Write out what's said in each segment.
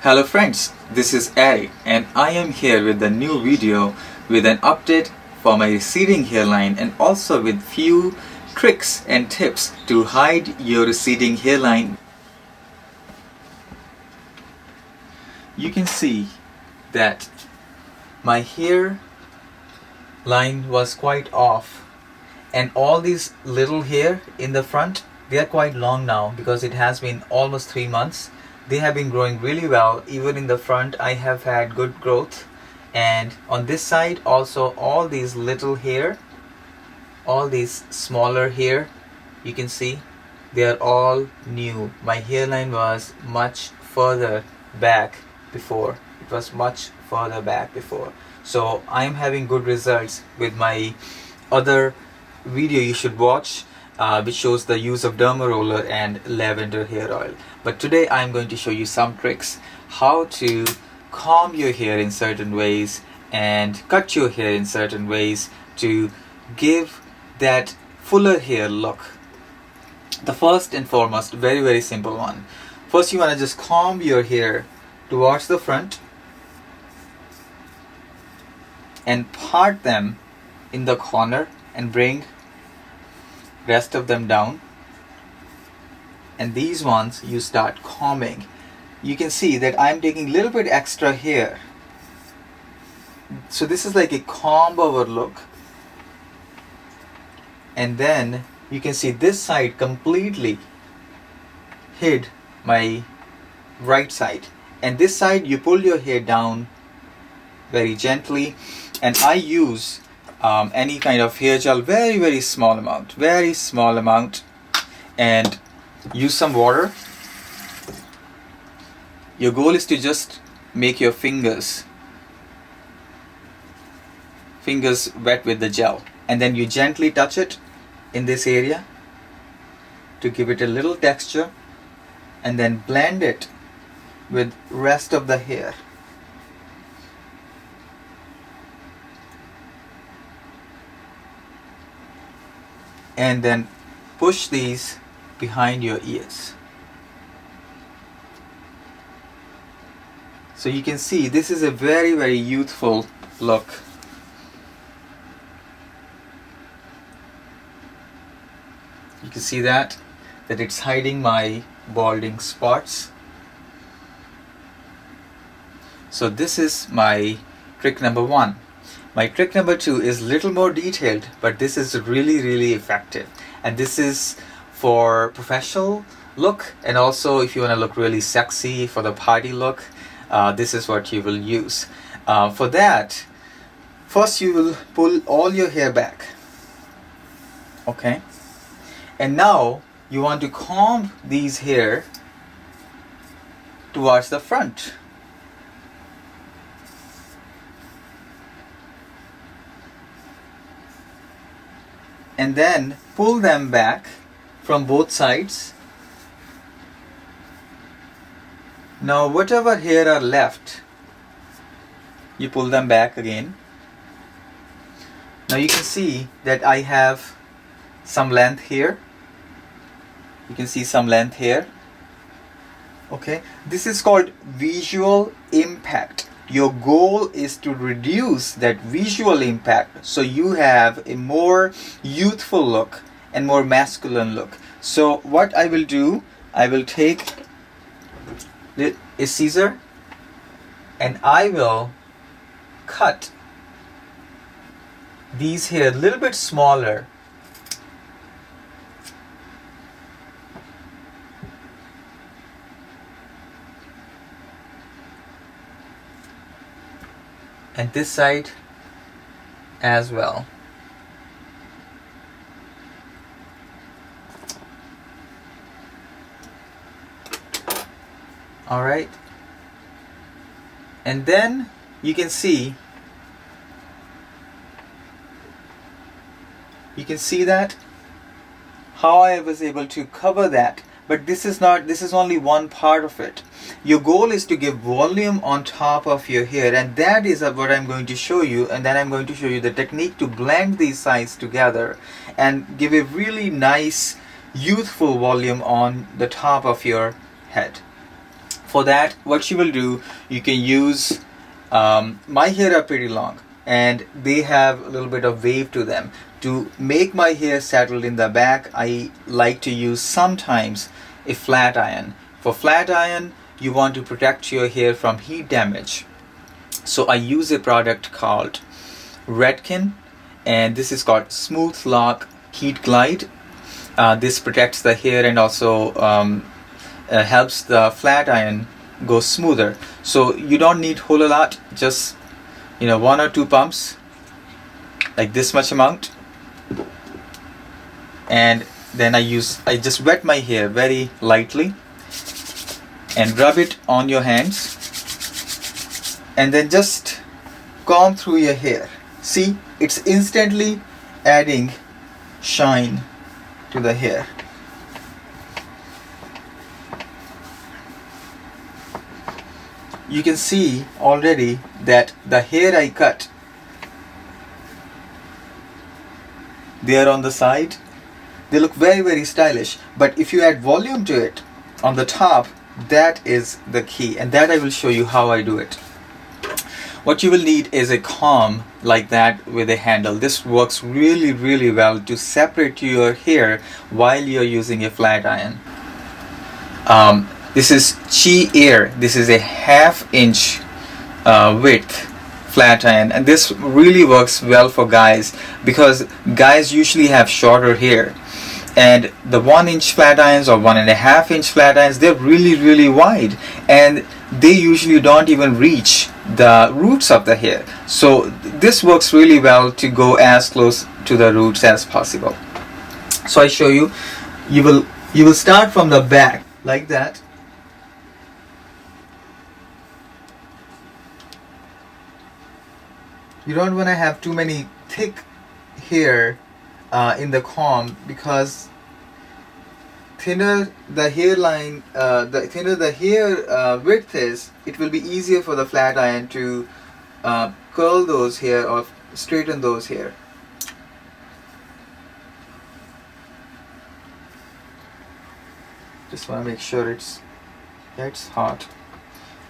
Hello friends, this is Eric and I am here with a new video with an update for my receding hairline and also with few tricks and tips to hide your receding hairline. You can see that my hair line was quite off and all these little hair in the front, they are quite long now because it has been almost 3 months. They have been growing really well. Even in the front I have had good growth, and on this side also all these little hair, all these smaller hair, you can see they are all new. My hairline was much further back before. It was much further back before. So I am having good results with my other video you should watch, which shows the use of derma roller and lavender hair oil. But today I'm going to show you some tricks how to comb your hair in certain ways and cut your hair in certain ways to give that fuller hair look. The first and foremost, very simple one. First you want to just comb your hair towards the front and part them in the corner and bring rest of them down, and these ones you start combing. You can see that I'm taking a little bit extra hair, so this is like a comb over look. And then you can see this side completely hid my right side, and this side you pull your hair down very gently, and I use any kind of hair gel, very small amount, and use some water. Your goal is to just make your fingers wet with the gel, and then you gently touch it in this area to give it a little texture, and then blend it with rest of the hair. And then push these behind your ears. So you can see this is a very youthful look. You can see that it's hiding my balding spots. So this is my trick number 1. My trick number 2 is little more detailed, but this is really effective, and this is for professional look, and also if you want to look really sexy for the party look, this is what you will use. For that, first you will pull all your hair back, okay, and now you want to comb these hair towards the front. And then pull them back from both sides. Now whatever hair are left, you pull them back again. Now you can see that I have some length here. You can see some length here. Okay, this is called visual impact. Your goal is to reduce that visual impact so you have a more youthful look and more masculine look. So what I will do, I will take a scissor and I will cut these hair a little bit smaller. And this side as well. Alright. And then you can see that how I was able to cover that. But this is only one part of it. Your goal is to give volume on top of your hair, and that is what I'm going to show you. And then I'm going to show you the technique to blend these sides together and give a really nice youthful volume on the top of your head. For that, what you will do, you can use, my hair are pretty long and they have a little bit of wave to them. To make my hair settled in the back, I like to use sometimes a flat iron. For flat iron, you want to protect your hair from heat damage. So I use a product called Redken, and this is called Smooth Lock Heat Glide. This protects the hair and also helps the flat iron go smoother. So you don't need whole a lot, just 1 or 2 pumps, like this much amount. And then I just wet my hair very lightly and rub it on your hands, and then just comb through your hair. See, it's instantly adding shine to the hair. You can see already that the hair I cut there on the side, they look very, very stylish. But if you add volume to it on the top, that is the key, and that I will show you how I do it. What you will need is a comb like that with a handle. This works really, really well to separate your hair while you're using a flat iron. This is Chi Air. This is a 1/2 inch width flat iron, and this really works well for guys because guys usually have shorter hair, and the 1 inch flat irons or 1.5 inch flat irons, they're really, really wide, and they usually don't even reach the roots of the hair. So this works really well to go as close to the roots as possible. So I show you. You will start from the back like that. You don't want to have too many thick hair in the comb, because thinner the hairline, the thinner the hair width is, it will be easier for the flat iron to curl those hair or straighten those hair. Just want to make sure it's hot.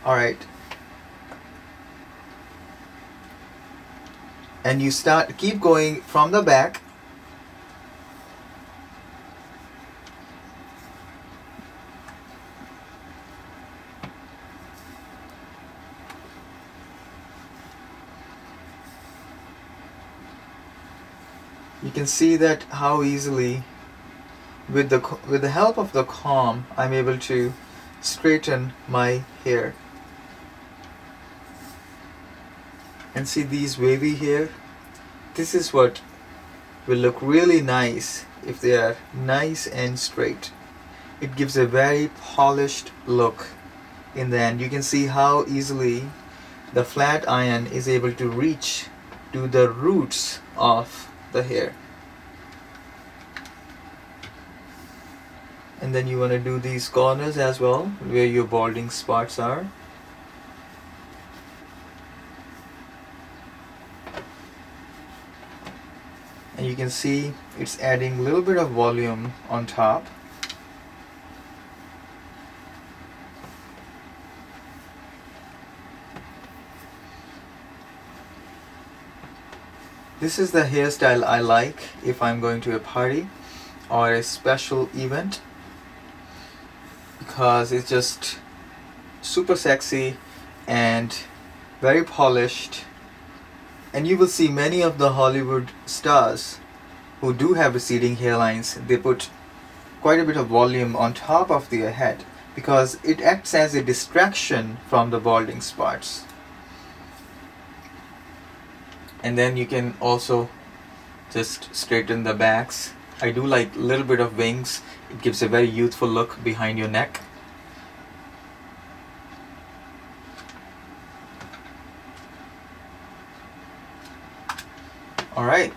All right. And you keep going from the back. You can see that how easily, with the help of the comb, I'm able to straighten my hair. And see these wavy hair? This is what will look really nice if they are nice and straight. It gives a very polished look in the end. You can see how easily the flat iron is able to reach to the roots of the hair. And then you want to do these corners as well, where your balding spots are. And you can see it's adding a little bit of volume on top. This is the hairstyle I like if I'm going to a party or a special event, because it's just super sexy and very polished. And you will see many of the Hollywood stars who do have receding hairlines, they put quite a bit of volume on top of their head because it acts as a distraction from the balding spots. And then you can also just straighten the backs. I do like a little bit of wings. It gives a very youthful look behind your neck. Alright.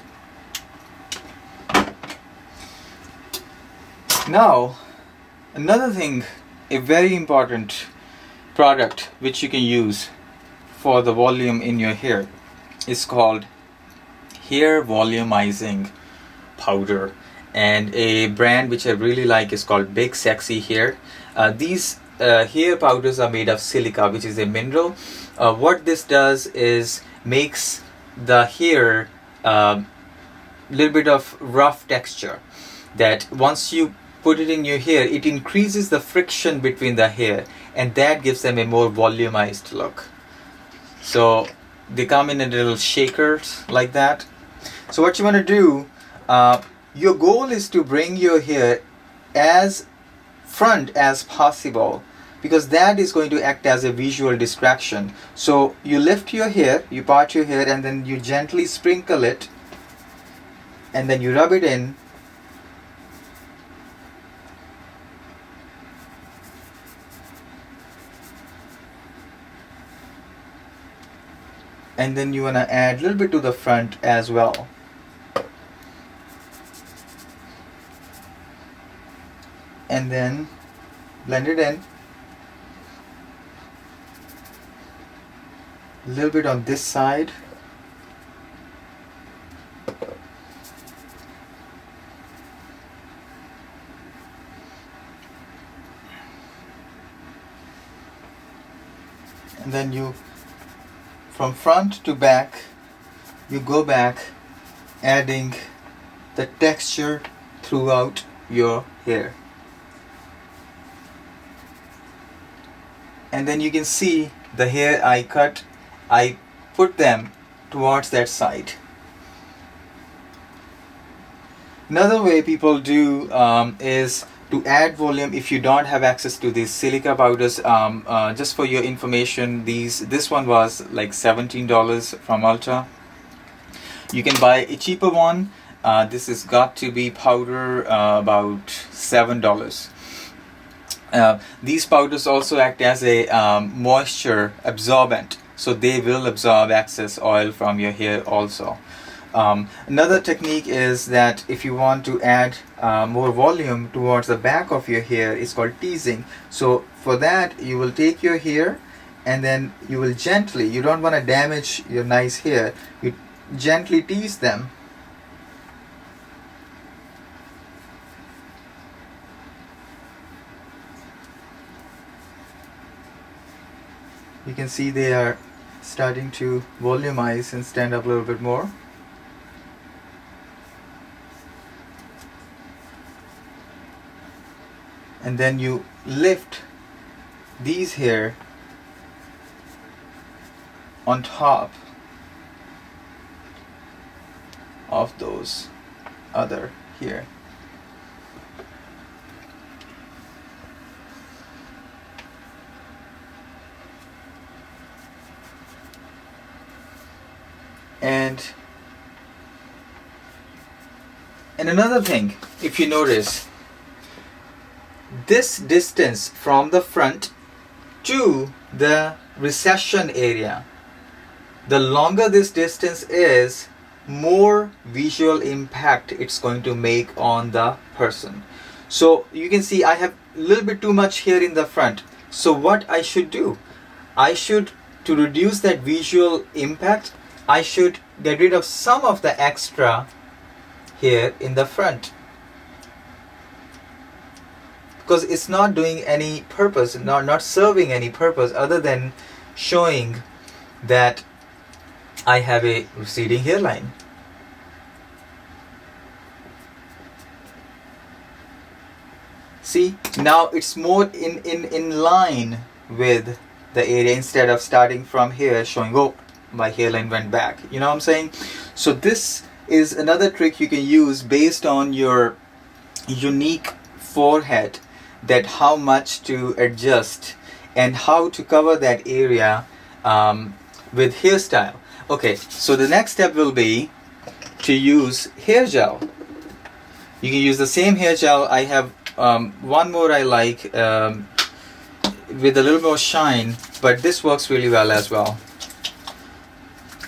Now, another thing, a very important product which you can use for the volume in your hair is called hair volumizing powder, and a brand which I really like is called Big Sexy Hair. These hair powders are made of silica, which is a mineral. What this does is makes the hair little bit of rough texture, that once you put it in your hair, it increases the friction between the hair, and that gives them a more volumized look. So they come in a little shakers like that. So what you want to do, your goal is to bring your hair as front as possible, because that is going to act as a visual distraction. So you lift your hair, you part your hair, and then you gently sprinkle it, and then you rub it in. And then you want to add a little bit to the front as well. And then blend it in. A little bit on this side. And then you, from front to back, you go back, adding the texture throughout your hair. And then you can see the hair I cut, I put them towards that side. Another way people do is to add volume if you don't have access to these silica powders. Just for your information, this one was like $17 from Ulta. You can buy a cheaper one. This has got to be powder, about $7. These powders also act as a moisture absorbent, so they will absorb excess oil from your hair also. Another technique is that if you want to add more volume towards the back of your hair, it's called teasing. So for that, you will take your hair and then you will gently, you don't want to damage your nice hair, you gently tease them. You can see they are starting to volumize and stand up a little bit more. And then you lift these hair on top of those other here. And another thing, if you notice, this distance from the front to the recession area, the longer this distance is, more visual impact it's going to make on the person. So you can see I have a little bit too much here in the front. So what I should do, to reduce that visual impact, I should get rid of some of the extra here in the front, because it's not doing any purpose, not serving any purpose other than showing that I have a receding hairline. See, now it's more in line with the area, instead of starting from here showing, oh, my hairline went back. You know what I'm saying? So this is another trick you can use based on your unique forehead, that how much to adjust and how to cover that area with hairstyle. Okay, so the next step will be to use hair gel. You can use the same hair gel. I have one more I like with a little more shine, but this works really well as well.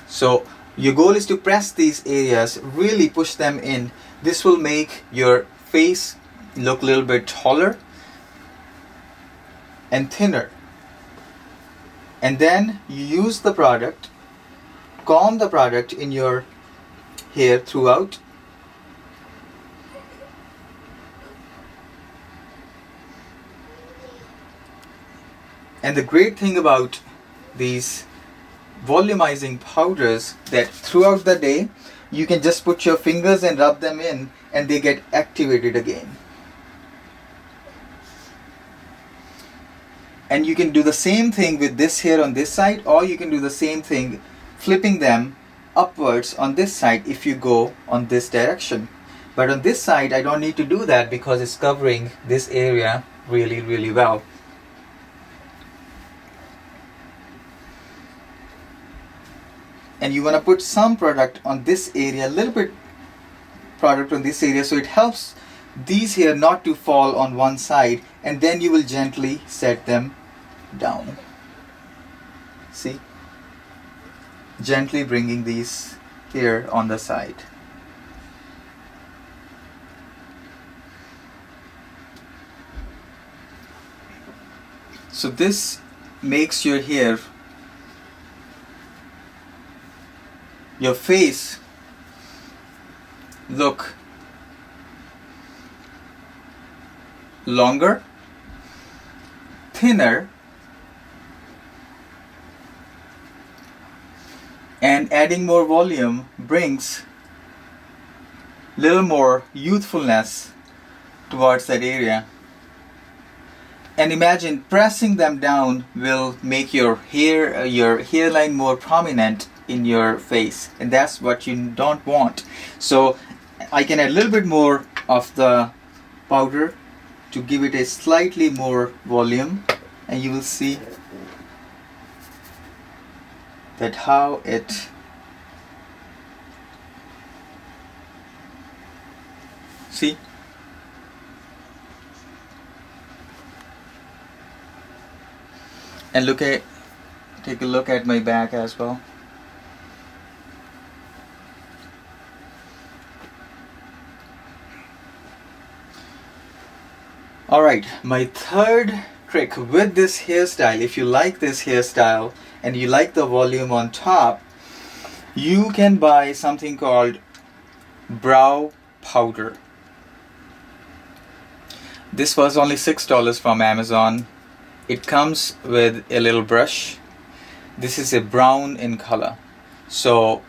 So your goal is to press these areas, really push them in. This will make your face look a little bit taller and thinner. And then you use the product, comb the product in your hair throughout. And the great thing about these volumizing powders that throughout the day you can just put your fingers and rub them in and they get activated again. And you can do the same thing with this hair on this side, or you can do the same thing flipping them upwards on this side if you go on this direction. But on this side I don't need to do that because it's covering this area really well. And you want to put some product on this area, a little bit product on this area, so it helps these hair not to fall on one side, and then you will gently set them down. See? Gently bringing these hair on the side. So this makes your hair, your face look longer, thinner, and adding more volume brings little more youthfulness towards that area. And imagine pressing them down will make your hair, your hairline more prominent in your face, and that's what you don't want. So I can add a little bit more of the powder to give it a slightly more volume, and you will see that how it see. And take a look at my back as well. Alright, my third trick with this hairstyle, if you like this hairstyle and you like the volume on top, you can buy something called brow powder. This was only $6 from Amazon. It comes with a little brush. This is a brown in color. So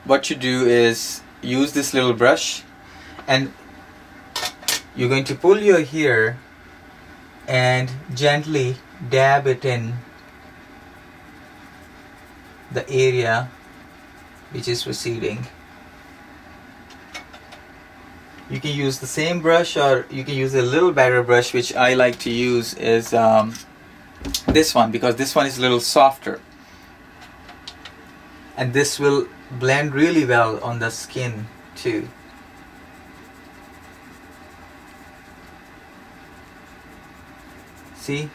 what you do is use this little brush, and you're going to pull your hair and gently dab it in the area which is receding. You can use the same brush, or you can use a little better brush, which I like to use is this one, because this one is a little softer, and this will blend really well on the skin too. See,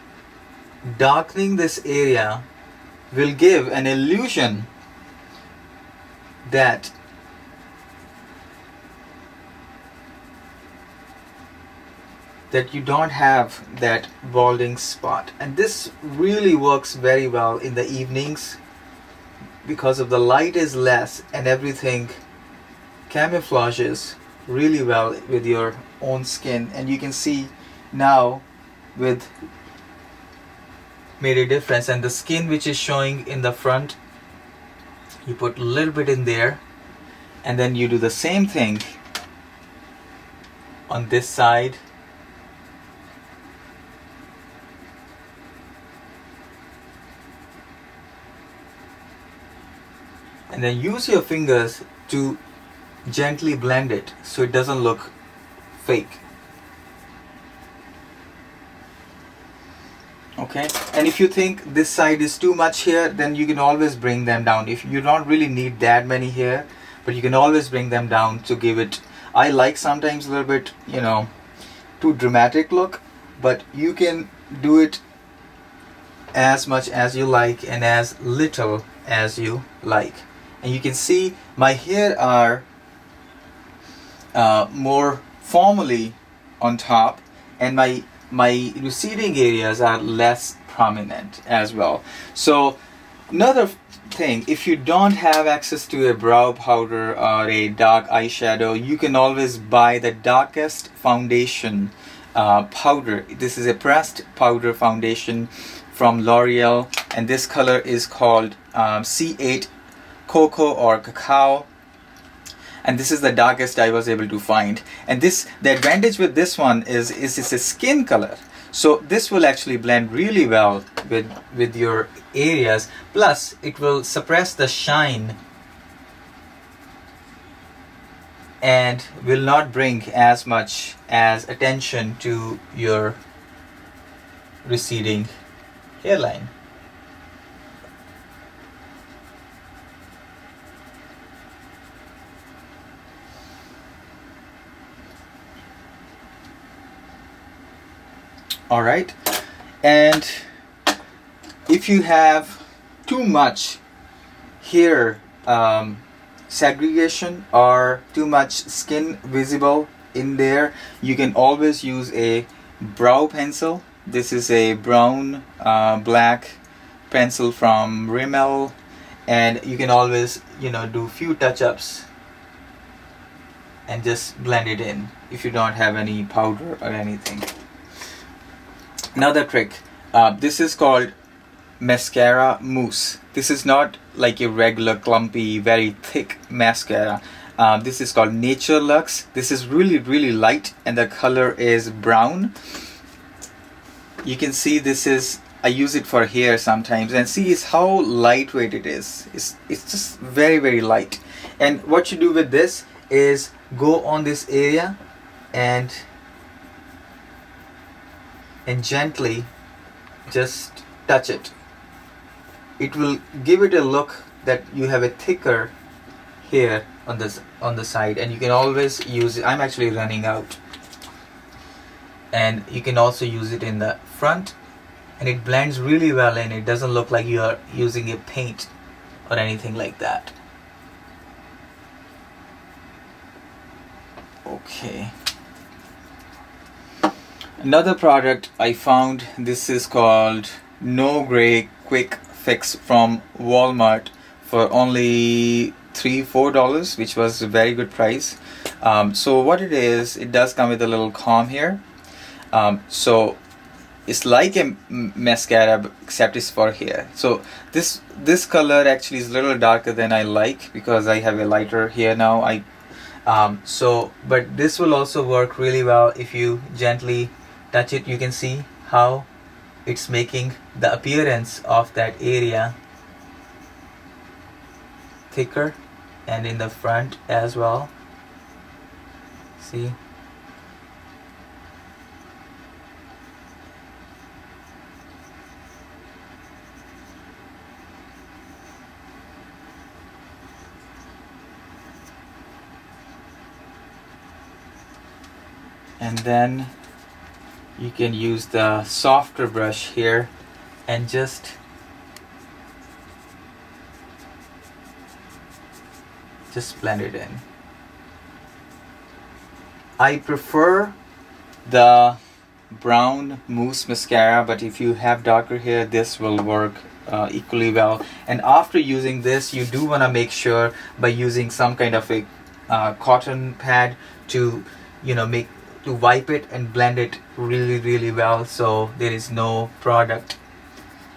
darkening this area will give an illusion that you don't have that balding spot. And this really works very well in the evenings because of the light is less and everything camouflages really well with your own skin. And you can see now with made a difference. And the skin which is showing in the front, you put a little bit in there, and then you do the same thing on this side. And then use your fingers to gently blend it so it doesn't look fake. Okay, and if you think this side is too much here, then you can always bring them down. If you don't really need that many here, but you can always bring them down to give it, I like sometimes a little bit, you know, too dramatic look, but you can do it as much as you like and as little as you like. And you can see my hair are more formally on top, and my receding areas are less prominent as well. So another thing, if you don't have access to a brow powder or a dark eyeshadow, you can always buy the darkest foundation powder. This is a pressed powder foundation from L'Oreal, and this color is called C8 Cocoa or Cacao, and this is the darkest I was able to find. And this, the advantage with this one is it's a skin color, so this will actually blend really well with your areas, plus it will suppress the shine and will not bring as much as attention to your receding hairline. All right, and if you have too much hair segregation or too much skin visible in there, you can always use a brow pencil. This is a brown black pencil from Rimmel, and you can always, you know, do few touch-ups and just blend it in if you don't have any powder or anything. Another trick, this is called Mascara Mousse. This is not like a regular clumpy, very thick mascara. This is called Nature Luxe. This is really light, and the color is brown. You can see this is, I use it for hair sometimes, and see is how lightweight it is. It's just very light. And what you do with this is go on this area and gently just touch it. It will give it a look that you have a thicker hair on the side, and you can always use it. I'm actually running out, and you can also use it in the front, and it blends really well, and it doesn't look like you are using a paint or anything like that. Okay. Another product I found, this is called No Gray Quick Fix from Walmart for only $3-4, which was a very good price. So what it is, it does come with a little comb here. So it's like a mascara except it's for hair. So this color actually is a little darker than I like because I have a lighter hair now. But this will also work really well if you gently touch it. You can see how it's making the appearance of that area thicker, and in the front as well. See? And then you can use the softer brush here and just blend it in. I prefer the brown mousse mascara, but if you have darker hair, this will work equally well. And after using this, you do want to make sure by using some kind of a cotton pad to, you know, to wipe it and blend it really well, so there is no product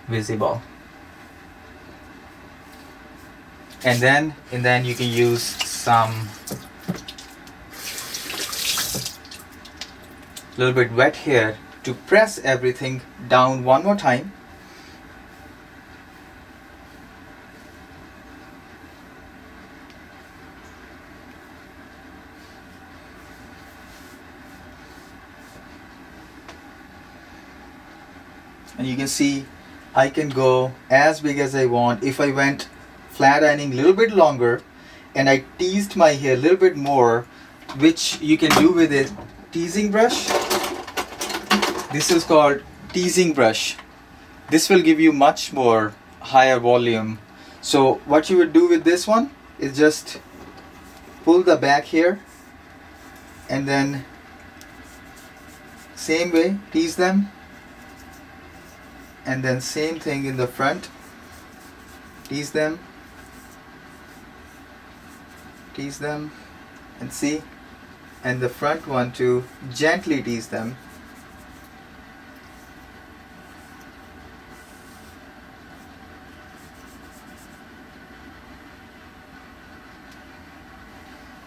visible. And then you can use some little bit wet hair to press everything down one more time. And you can see I can go as big as I want. If I went flat ironing a little bit longer and I teased my hair a little bit more, which you can do with a teasing brush. This is called Teasing Brush. This will give you much more higher volume. So what you would do with this one is just pull the back here, and then same way tease them, and then same thing in the front, tease them, and see, and the front one too, gently tease them.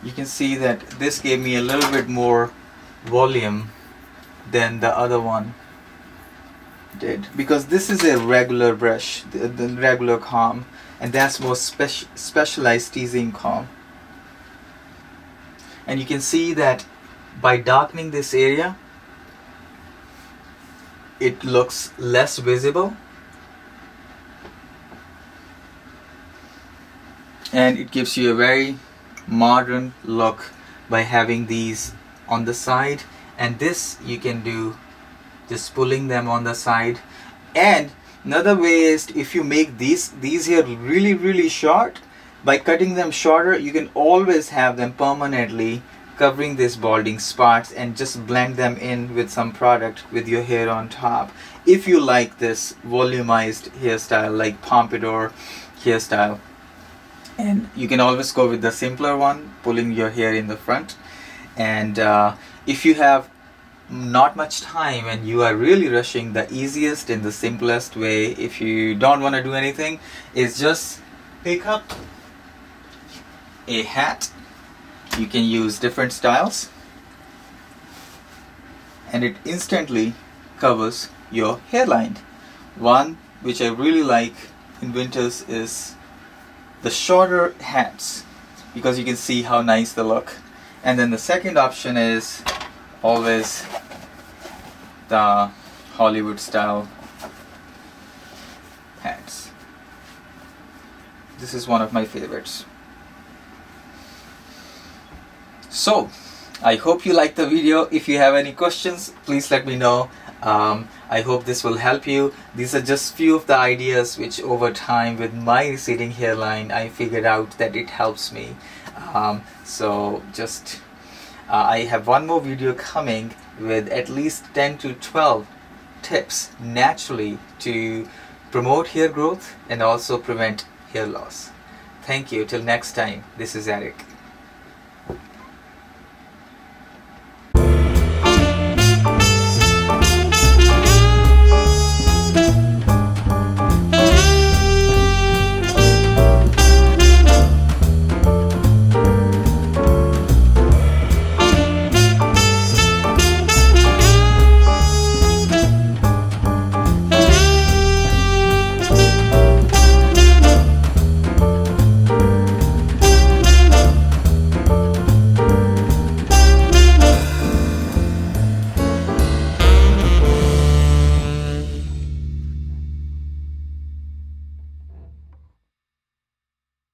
you can see that this gave me a little bit more volume than the other one did, because this is a regular brush, the regular comb, and that's more specialized teasing comb. And you can see that by darkening this area, it looks less visible, and it gives you a very modern look by having these on the side. And this you can do just pulling them on the side. And another way is, if you make these here really short, by cutting them shorter, you can always have them permanently covering these balding spots and just blend them in with some product with your hair on top. If you like this volumized hairstyle like pompadour hairstyle, and you can always go with the simpler one, pulling your hair in the front. And if you have not much time and you are really rushing, the easiest and the simplest way, if you don't want to do anything, is just pick up a hat. You can use different styles, and it instantly covers your hairline. One which I really like in winters is the shorter hats, because you can see how nice they look. And then the second option is always the Hollywood style hats. This is one of my favorites. So I hope you liked the video. If you have any questions, please let me know. I hope this will help you. These are just few of the ideas which over time with my receding hairline I figured out that it helps me. So just I have one more video coming with at least 10 to 12 tips naturally to promote hair growth and also prevent hair loss. Thank you. Till next time, this is Eric.